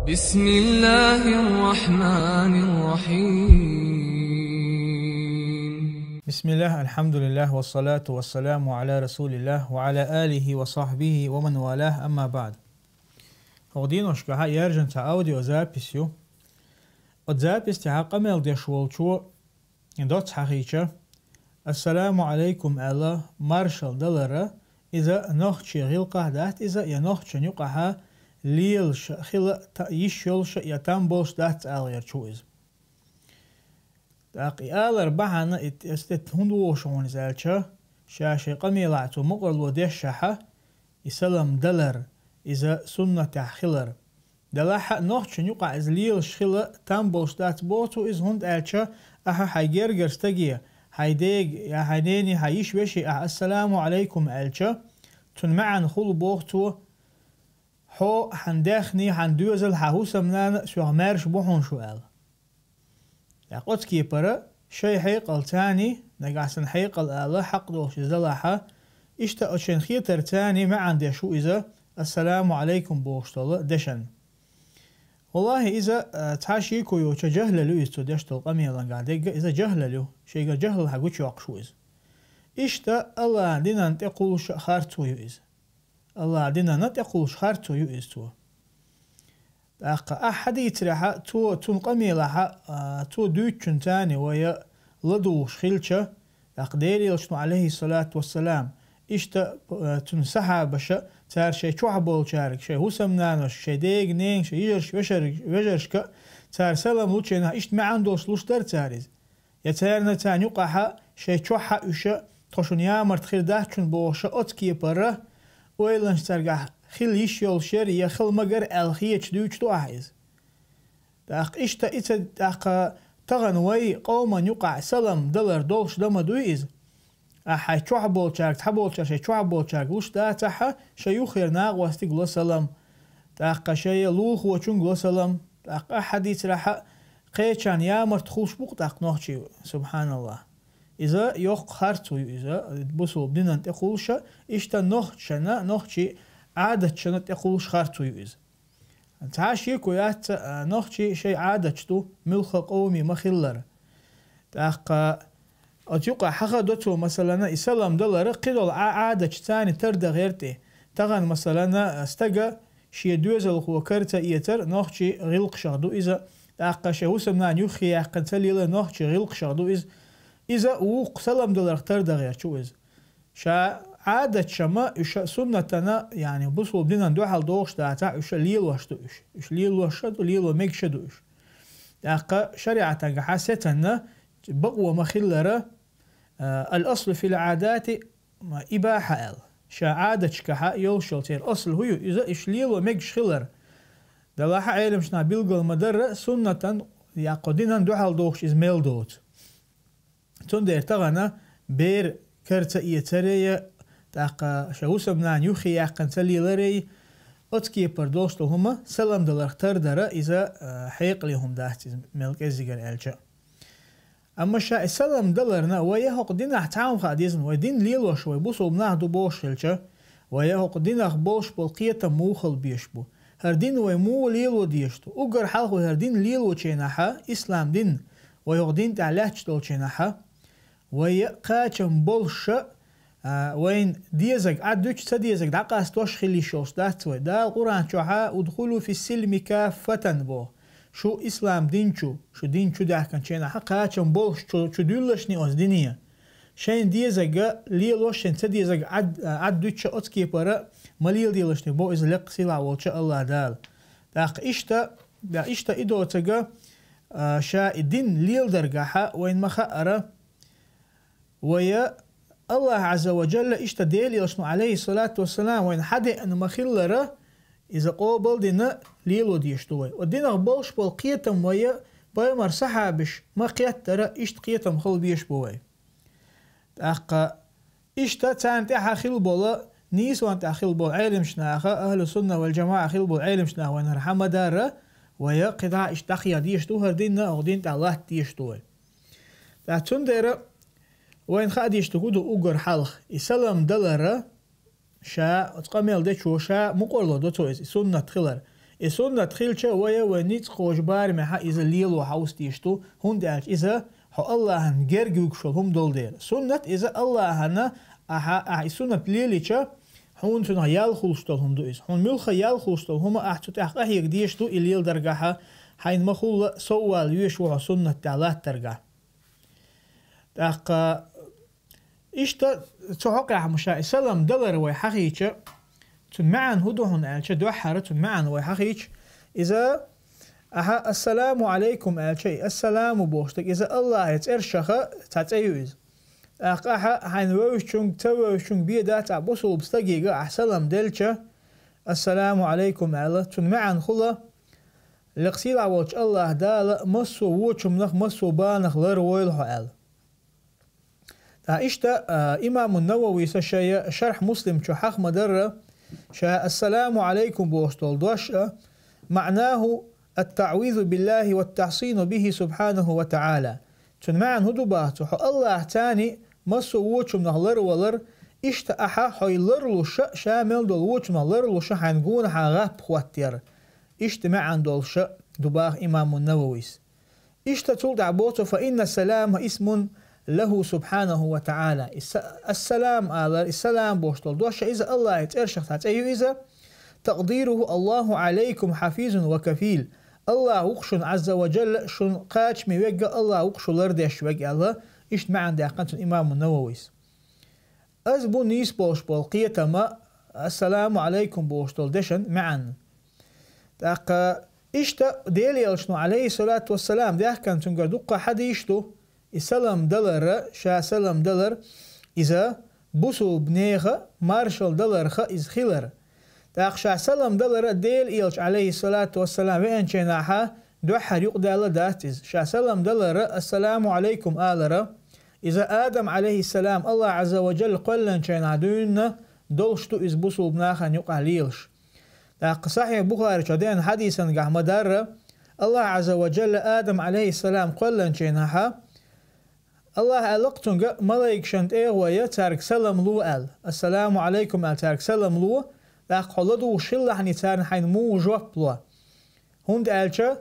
بسم الله الرحمن الرحيم. بسم الله الحمد لله والصلاة والسلام على رسول الله وعلى آله وصحبه ومن والاه أما بعد. Ovdinoška jerženca audio zapisju od zapisja qamel dešvolču doc haqiqa Assalamu alaikum Allah marshal dalara iza nohči gilqah dat iza ya nohči nuqaha lil khila yishol ya tambos dat algerchu iz داقي آلر بحنا استت هندو شون زالشة شاشة قميلاتو مقرلو ديشحة يسلم دلر إذا سنة خلر دلاحة نوحش نيقع إزليل شخلة تنبوش دات بوتو إز هند آلشة أحا حيجرجر استجيه حيديج يا حيديني حيش وشي السلام عليكم آلشة تن معن خل بوتو حو حندخني حندوزل حهوسا منان سوغ مارش بوحون شو آل قد كيبرا شيء حيقل تاني نقاسن حيقل آله حق دوش زلاحة اشتا اشن خيتر تاني ما عندي شو إذا السلام عليكم بوشتل دشن والله إذا تاشيكو يوچا جهل لو يستو دشتل قميلا قادق إذا جهل لو شيء جهل حقو شوق شو إذا اشتا الله دينا نتقول خارتو يو إذا الله دينا نتقول خارتو يو إذا أحد يتريح تو تنقمي لها تو دوتشن تاني ويا لدوش خلشة أقديري لشنو عليه الصلاة والسلام إشتا تنسحا بشا تار شي شو حبول شارك شي هو سمنانوش شي ديق نين شي يجرش وجرشك تار سلام لوتشينا إشت ما عندوش لوش تار تاريز يتارنا تاني قاحا شي شوحا إشا تخشون يامرت خير داهتشن بوشا أتكي برا ويلنش ترقح خل يشيل شري يخل مجر الخيش دوش تواحيز داق إشتا إتا داق تغنوي قوما يقع سلام دلر دولش دم دويز أحا شوح بولشارك تحبولشار شي شوح بولشارك وش دا تحا شي يخير ناق واستيق لو سلام داق شي لوخ وچون لو سلام داق أحد يترحا قيشان يامر تخوش بوق داق نوحشي سبحان الله إذا يوق خارتو إذا بسو بدنا تقولش إشتا نوحشي عادة شنت يقولش خارتو يوز تعاشي كويات نوحشي شي عادة شتو ملخ قومي مخلر تاق أتوقع حقا دوتو مثلا يسلم دولار قدول عادة تاني ترد غيرتي تغن مثلا استقى شي دوزل وكرتا إيتر نوحشي غلق شغدو إذا تاق شهو سمنان يخي يحقن تليل نوحشي غلق شغدو إذا وق سلم دولار ترد غير شو إذا شا عادة شما إيش سنتنا يعني بصوا بدنا ندوحل دوش داتا إيش ليل وشتو إيش ليل وشتو ليل وميك شدو إيش داقة شريعة حسيتنا بقوة مخلرة الأصل في العادات إباحة ال شا عادة شكها يوشل تير أصل هو إذا إيش ليل وميك شخلر دلاحة عيلم شنا بيلقى المدرة سنة يقدنا ندوحل دوش إزميل دوت تندير تغنى بير كرتا إيترية تاق شهوسا منان يوخي ياقن تلي لري أتكي بردوشتو هما سلام دلار تردر إذا حيق لهم داهتي ملك إزيقر ألجا أما شا سلام دلارنا ويهوق دين احتعام خاديزن ويدين ليلوش ويبوسو بناهدو بوش ألجا ويهوق دين أخبوش بالقية موخل بيشبو هردين ويمو ليلو ديشتو أقر حلقو هردين ليلو چيناحا إسلام دين ويهوق دين تعلاش دول چيناحا ويقاچم بولشا وين ديزك عدوش تديزك دقاس توش خلي شوش داتوي دا القرآن شوحا ادخلوا في السلم كافة بو شو إسلام دينشو شو دينشو ده كان شينا حقاچم بولش شو دولشني أوز دينية شين ديزك ليلوشن تديزك عدوش أتكي برا مليل ديلشني بو إز لق سيلا والشاء الله دال داق إشتا إدو تغا شا الدين ليل درقاحا وين مخأرة ويا الله عز وجل اشتديلي لشنو عليه الصلاة والسلام وين حدا انه مخلره اذا قوبل دينا ليلو ديشتوي ودينا بولش بالقيتم ويا بايمر صحابش ما قيت ترى اشت قيتم خل بيش بوي اق اشتا تانت اخيل بولا نيس وانت اخيل بول علم شناخه اهل السنه والجماعه اخيل بول علم شناخه وين رحمه دار ويا قطاع اشتخيا ديشتو هردينا اودين الله ديشتوي تاتون وين خاد يشتغلوا أجر حلق يسلم دلرة شا تقامل ده شو شا مقولة دوتو سنة خلر السنة خيلشة ويا ونيت خوش بار محا إذا ليلو حوس تيشتو هند ألش إذا حو الله هن جرجوك شو هم دول دير سنة إذا الله هنا أح سنة بليليشة هون سنة يال خلشتو هم دو إز هون ملخ يال خلشتو هما أحتو تحقه يقديشتو الليل درجها حين مخول سوال يشوه سنة تعلات درجة تحق إشتا تحقق مشاء سلام دلر ويحقيقة تن معن هدوهن ألش دوحرة تن معن ويحقيقة إذا أها السلام عليكم ألشي السلام بوشتك إذا الله يترشخ تتأيوز أها حين ووشتون تووشتون بيدا تعبوسو بستقيقة أحسلام دلشة السلام عليكم ألا تن معن خلا لقسيل عوالش الله دالا مصو ووشم نخ مصو بانخ لرويلها ألا إشتا إمام النووي سشيء شرح مسلم شو حق مدرة شا السلام عليكم بوشتول دوشة معناه التعويذ بالله والتحصين به سبحانه وتعالى تن معن هدوباتو حو الله تاني مصو ووشم نخ لر إشتا أحا حي لرلوش شامل دول ووشم نخ لرلوش حنقون حغاب خواتير إشتا معن دولش دباغ إمام النووي إشتا تول دعبوتو فإن السلام اسم له سبحانه وتعالى السلام على السلام بوشتل دوشة إذا الله يترشخ تاتأيو إذا تقديره الله عليكم حفيظ وكفيل الله وقشن عز وجل شن قاش ميوجه الله وقشن لردش وجه الله إيش معن داقنت الإمام النووي أزبو نيس بوش بولقية ما السلام عليكم بوشتل دشن معن داق إشتا ديلي شنو عليه الصلاة والسلام داقن تنقر دقة حديشتو السلام دلر شا سلام دلر إذا بوسو بنيخة مارشال دلر خا إز خيلر تاق شا سلام دلر ديل إيلش عليه الصلاة والسلام وين شناحا دوحر يقدال داتز شا سلام دلر السلام عليكم آلر إذا آدم عليه السلام الله عز وجل قلن شنا دون دولشتو إز بوسو بناخا يقع ليلش تاق صحيح بخاري شدين حديثا قح مدار الله عز وجل آدم عليه السلام قلن شناحا الله ألقتن ملايك شنت ويا تارك سلام لو السلام عليكم تارك سلام لو لاق حلدو شلح نتارن حين مو جواب لو هند ألشا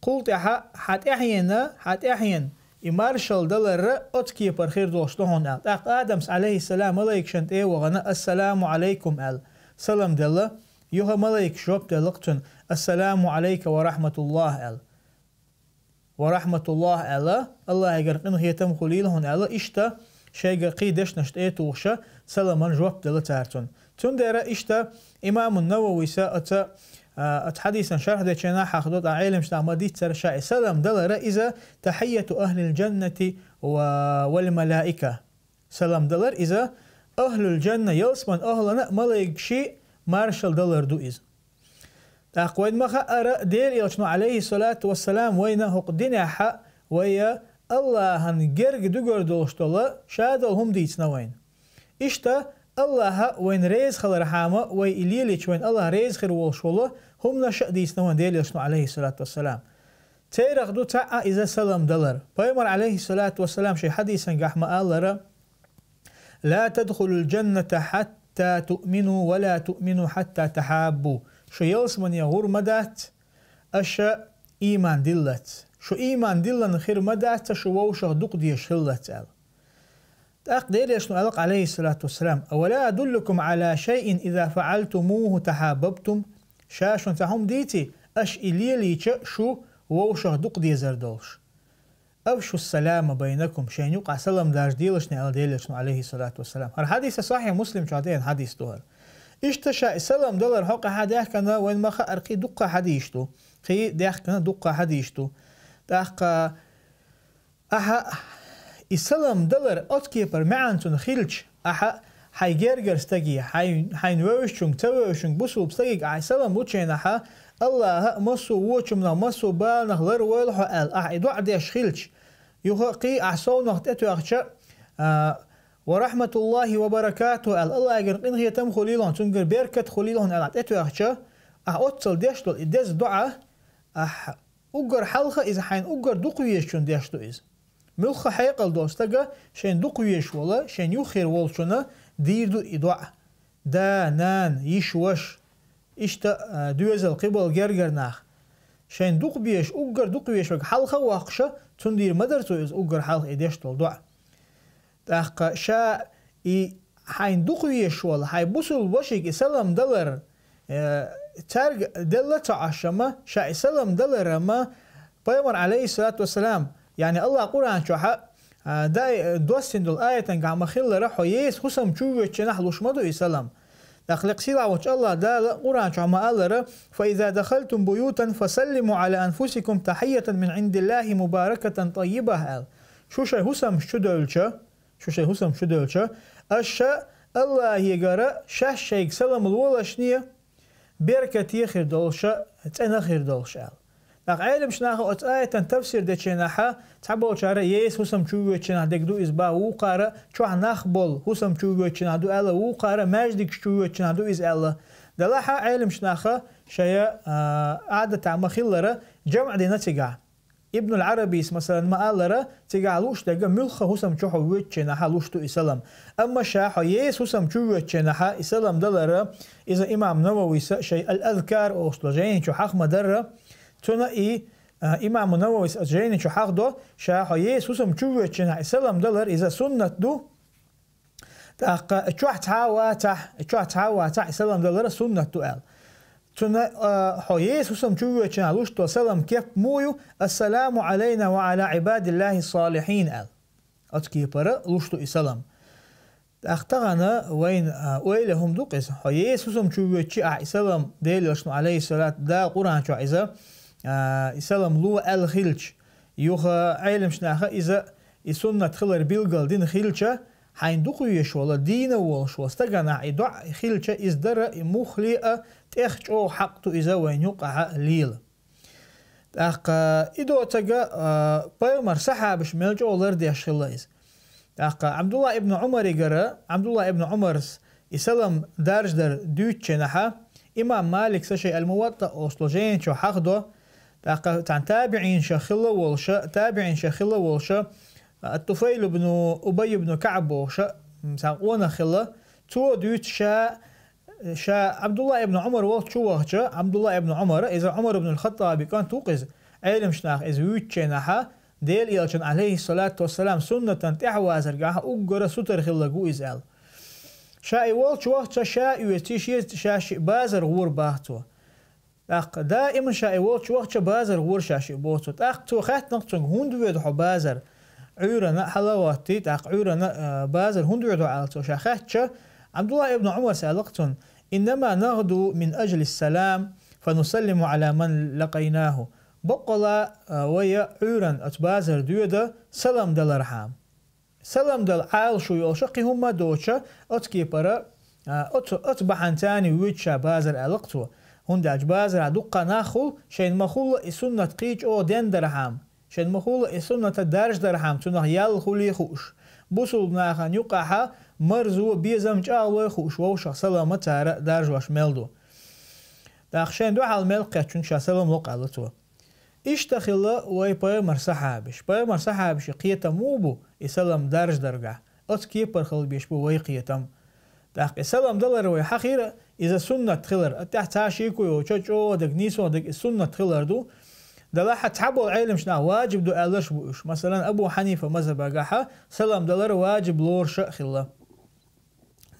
قلت حت أحيان إمارشال دلر أتكي برخير دوشتهون لاق آدمس عليه السلام ملايك شنت وغنا السلام عليكم سلام دلر يوها ملايك جواب دلقتن السلام عليك ورحمة الله ورحمة الله ألا الله يقرقنه هي تم خليلهن ألا إشتا شيء قيدش نشت إيتوشا سلمان جواب دلتارتون تندر إشتا إمام النووي سأت حديثا شرح ده شنا حخدود عالم شنا مديت سرشاء سلام دلر إذا تحية أهل الجنة والملائكة سلام دلر إذا أهل الجنة يلسمن أهلنا ملايك شيء مارشال دلر دو إذا تاقوين مخا دير يلشنو عليه الصلاة والسلام وين هقدنا حق ويا الله هنجرق دوغر دوشتولا شادل هم ديتنا وين إشتا الله وين ريز خل رحامة وي إليليش وين الله ريز خير وشولا هم نشأ ديتنا وين دير يلشنو عليه الصلاة والسلام تيرق دو تعا إذا سلام دلر فيمر عليه الصلاة والسلام شي حديثا قحما آل لا تدخلوا الجنة حتى تؤمنوا ولا تؤمنوا حتى تحابوا شو يلسمن يغور مدات أشا إيمان دلت شو إيمان دلن خير مدات شو ووشغ دق ديش هلت تقدير يشنو ألق عليه الصلاة والسلام أولا أدلكم على شيء إذا فعلتموه تحاببتم شاشون تهم ديتي أش إليلي شو ووشغ دق دي زردولش أفشو السلام بينكم شين يقع سلام داش ديلشني على ديلشنو عليه الصلاة والسلام الحديث صحيح مسلم شعتين حديث دهر إشتشا السلام دلر حقا حد كنا وين ما أرقي دقة حديشتو خي كنا دقة حديشتو دقة السلام دلر أتكيبر معنتون خيلش حيجرجر استجي حينوشون توشون بسوا بستجي السلام وتشين الله مسو وتشمنا مسو بالنا غير ويلح إدوا عديش خيلش يهقي أحسون وقتتو أخشى ورحمة الله وبركاته الله يقرن إن هي تم خليلهم تنقر بركة خليلهم على أتو أخشى أتصل ديشتو إدز دعاء أجر حلقة إذا حين أجر دقويشون ديشتو إذ ملخ حيقل دوستجا شين دقويش ولا شين يخير والشنا ديردو إدعاء دا نان يشوش إشتا دوزل قبل جرجرناخ شين دوق بيش أوجر دوق بيش وق حلقة واقشة تندير مدرتو إز أوجر حلقة إديش تلدع تاق شا إي حين دوق بيش ولا حي بوصل وشيك إسلام دلر تارج دلة عشمة شا إسلام دلر ما بيمر عليه الصلاة والسلام يعني الله قرآن شوحة داي دوستين دول آية قام خيل رحو يس خصم شوية جناح لشمدو إسلام أخلاق سيلا وش الله دا قرآن شو ما قال فإذا دخلتم بيوتا فسلموا على أنفسكم تحية من عند الله مباركة طيبة شو شيء هسم شدولشة الشا الله يقرأ شاش شيء سلام الولا شنية بركة خير دولشة تأنا خير دولشة عالم شناخو آية تفسير ده شناحة تحبوا شارع يس هسم شوية شناح دكدو إزبا وقارة شو نخبل هسم شوية شناح دو ألا وقارة ماجدك شوية شناح دو إز ألا دلها عالم شناخة شيء عادة تعمل خلرة جمع دينا تجع ابن العربي مثلا ما قال تجع لوش دقة ملخة هسم شوية شناحة لوش تو إسلام أما شاحة يس هسم شوية شناحة إسلام دلرة إذا إمام نووي شيء الأذكار أو أصلجين شو حق مدرة تونا إمام نووي أجرين شو حقده شاحو يسوس مشوه تشنا إسلام دلر إذا سنة دو تاق تشوح تحاوى إسلام دلر سنة دو أل تونا حو يسوس مشوه تشنا لوش تو سلام كيف مويو السلام علينا وعلى عباد الله الصالحين أل أتكي برا لوش تو إسلام أختغنا ويلهم دوقس حو يسوس مشوه تشنا إسلام ديل لشنو عليه الصلاة دا قرآن شو إذا إسلام لو الخلج يوخا علم شناخا إذا إسنة خلر بيلغل دين خلجة حين دقو يشوال دين والشو استغنى إدع خلجة إزدر مخلئة تخج أو حقتو إذا وين يقع ليل إدو تغا بيمر صحابش ملجو لردي أشخلايز عبد الله ابن عمر يقرأ عبد الله ابن عمر إسلام دارج در دوتش نحا إمام مالك سشي الموطأ أصلجين شو حقده عن تابعين شخلة والشا تابعين شخلة والشا الطفيل بن أبي بن كعب والشا مساقونا خلة تو دوت شا عبد الله ابن عمر والشوا عبد الله ابن عمر إذا عمر بن الخطاب كان توقز علم شناخ إذا ويتشناها ديل يلشن عليه الصلاة والسلام سنة تحوازر جاها أجر ستر خلة جو إزال شاي والشوا شاي ويتشي شاش بازر غور باهتو دائما شاي وقت وقت بازر غور شاشي بوتو تو خات نقطن هندو يدو بازر عورنا حلواتي عورنا بازر هندو يدو عالتو شاخات عبد الله ابن عمر سألقتن إنما نغدو من أجل السلام فنسلم على من لقيناه بقلا ويا عورن أتبازر دويدا سلام دل رحام سلام دل عال شو يوشقي هما دوشا أتكي برا أتبحن تاني ويتشا بازر ألقتو هنداج بازر دقة ناخل شين مخول السنة قيج أو دين درهم شين مخول السنة درج درهم تنه يال خلي خوش بوصل ناخن يقعها مرزو بيزم جالو خوش ووش سلامة تارا درج واش ملدو داخشين دو حال ملقى چون شاسلام لقالتو اشتخل وي بيمر صحابش بيمر صحابش قيتا موبو يسلم درج درجة اتكي برخل بيشبو وي قيتم داخ سلام دلر وي حقيرة إذا سنة تخلر تحت عشيكو يوشجو دك نيسو دك السنة تخلر دو دلها تحبوا العلم شنا واجب دو ألش بوش مثلا أبو حنيفة مذهب قاحة سلام دلر واجب لور شأ خلا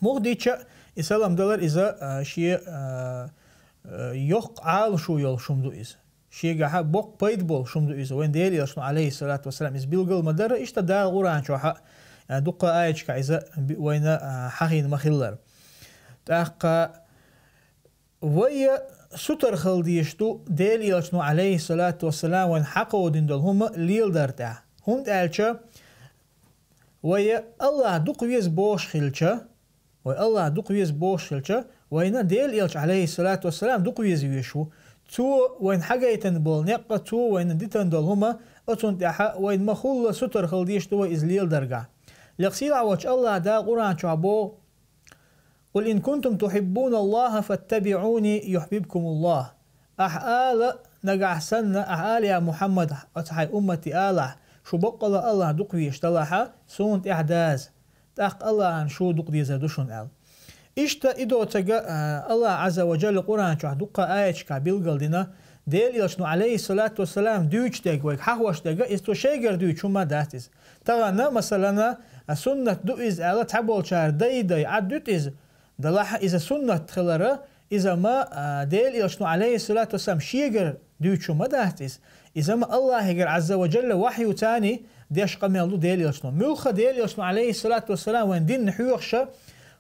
مغدي شأ سلام دلر إذا شيء يق عال شو يل شمدو إذا شيء قاحة بق بيد بول شمدو إذا وين ديلي يشنو عليه الصلاة والسلام إذا بيلقل مدر إيش تدار قرآن شو حق دقة آية كإذا وين حقين مخلر تأقى ويا ستر خلديشتو ديل يلشنو عليه الصلاة والسلام وين حقو دين دول هما ليل دارتا هند ألشا ويا الله دقويز بوش خلشا ويا الله دقويز بوش خلشا وين ديل يلش عليه الصلاة والسلام دقويز يشو تو وين حاجيتن بول نقة تو وين ديتن دول هما أتون تحا وين مخول ستر خلديشتو إز ليل درجة لقسيل عوش الله دا قرآن شعبو قل إن كنتم تحبون الله فاتبعوني يحببكم الله أحآل نقع سنة أحآل يا محمد أتحي أمتي آله شو بقل الله دقوي اشتلاحا سونت إحداث تاق الله عن شو دقدي زادوشن آل إشتا إدو تجا الله عز وجل قرآن شو دقة آية كابيل قلدنا ديل يلشنو عليه الصلاة والسلام دوش دقوك حقوش دقا إستو شيغر دوش ما داتيز تغانا مثلا سنة دو إز على تعبول شار داي عدوت إز دلاحة إذا سنة خلرة إذا ما ديل يلشنو عليه الصلاة والسلام شيغر دوش ما داتيز إذا ما الله يقر عز وجل وحي تاني ديش قميلو ديل يلشنو ملخ ديل يلشنو عليه الصلاة والسلام وين دين نحيوخشا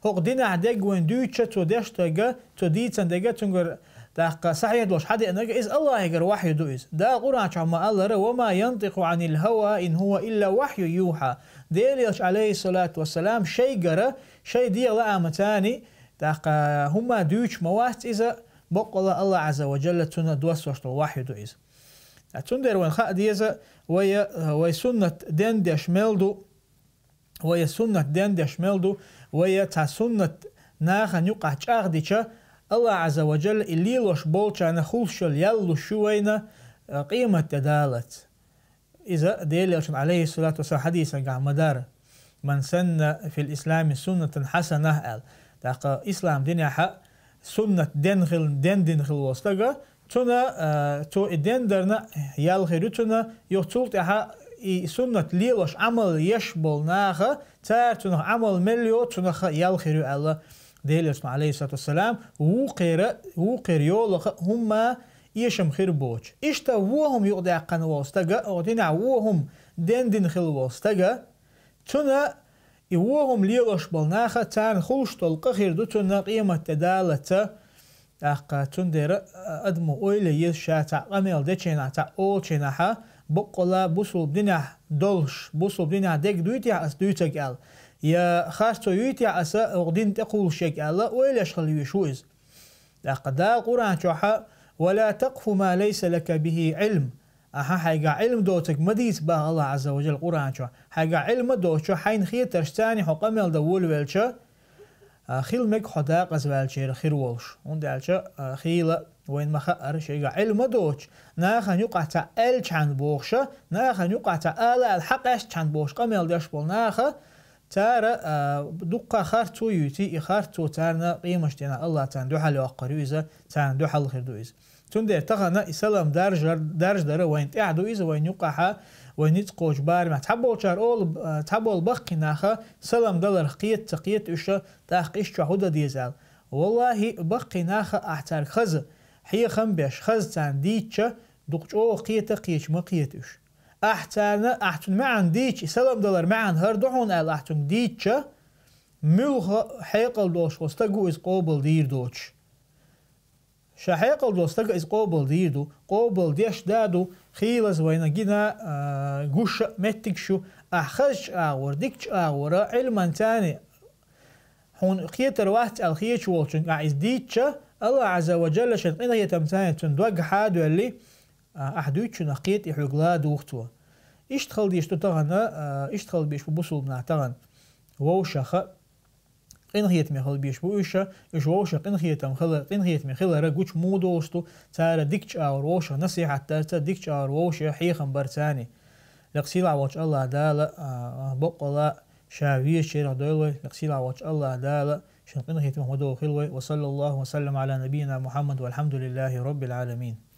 هوق دين عدق وين دوشة تو ديش تقا تو ديتن دقا تنقر داق صحيح دوش حدا انك إز الله يقر وحي دو إز دا قرآن شعما الله وما ينطق عن الهوى إن هو إلا وحي يوحى ديل يلش عليه الصلاة والسلام شيء قرأ شيء دي لا أمتاني داق هما دوش موات إذا بقى الله عز وجل تنا دوس وشتو وحي دو إز تندر وين خا ديزا ويا سنة دندش ملدو ويا سنة دندش ملدو ويا تا سنة ناخا نيقع تشاغديشا الله عز وجل اللي لوش بولشا خلشل يلو شوينا قيمة دالت إذا ديليش عليه الصلاة والسلام حديثا قاع مدار من سن في الإسلام سنة حسنة داق إسلام دنيا حق سنة دنخل وستغا تنا تو الدندرنا يالخيرو تنا يوتولت اها سنة ليلوش عمل يشبل ناخا تار تنا عمل مليو تنا يالخيرو الله ديليش عليه الصلاة والسلام وقير يولخ هما يشم خير بوش اشتا وهم يقضي عقان وستغا ودينا وهم دندن خل وستغا تنا وهم ليلوش بلناخا تار خلشتل قخير دو تنا قيمة تدالة أخ تندر أدمو أولي يشا تا قميل دچينا تا أول چيناها بقلا بوصل بدنا دولش بوصل بدنا دك دويتيا أس دويتك أل يا خاصة يويتيا أس أغدين تقول شيك ألا أولي أشخل يشويز أخ دا قرآن شوحا ولا تقف ما ليس لك به علم أها حيقا علم دوتك مديت با الله عز وجل قرآن شوحا حيقا علم دوتك حين خيترش تاني حو قميل دول ويلشا خيل مك حداق أزوالشير خير والش وندالشا خيل وين ما خأر شيء علم دوش ناخن يقع تا ال چند بوخشا ناخن يقع تا ال الحق اش چند بوش قميل داش بول ناخه تارا دقة خارتو يوتي خارتو تارنا قيمش دينا الله تان دو حل وقريزة تان دو حل خير دويز تندير تغنى إسلام درج داره وين تعدو إذا وين يقعها وين يتقوش بار ما تحبول شار أول تحبول بقي ناخا سلام دلر قيت تقيت إيشا تاقيش شهودة ديزال والله بقي ناخا أحتار خز حي خنبش خز تان ديتشا دقش أو قيت قيش ما قيت إيش أحتارنا أحتن معن ديتش سلام دلر معن هردوحون أل أحتن ديتشا ملغ حيقل دوش وستقو إز قوبل دير دوش شحيقل دوستك إز قوبل ديردو قوبل ديش دادو خيلز وينا جينا جوش متكشو أخش أغور ديكش أغور علما تاني هون خيتر واحد الخيش والشن عايز ديتشا الله عز وجل شنقنا يتمتاني تندوق حادو اللي أحدوش نقيت يحقلا دوختوا اشتغل ديشتو تغنى اشتغل بيش ببصل بنا تغن ووشخ قنخيت مخل بيش بوشة إيش ووشة قنخيت مخل رجوش مودوستو تارا ديكش أو ووشة نصيحة تارتا ديكش أو ووشة حيخن برتاني لقسيل عواج الله دالا بقلا شاوية شيرا دولوي لقسيل عواج الله دالا شن قنخيت محمدو خلوي وصلى الله وسلم على نبينا محمد والحمد لله رب العالمين.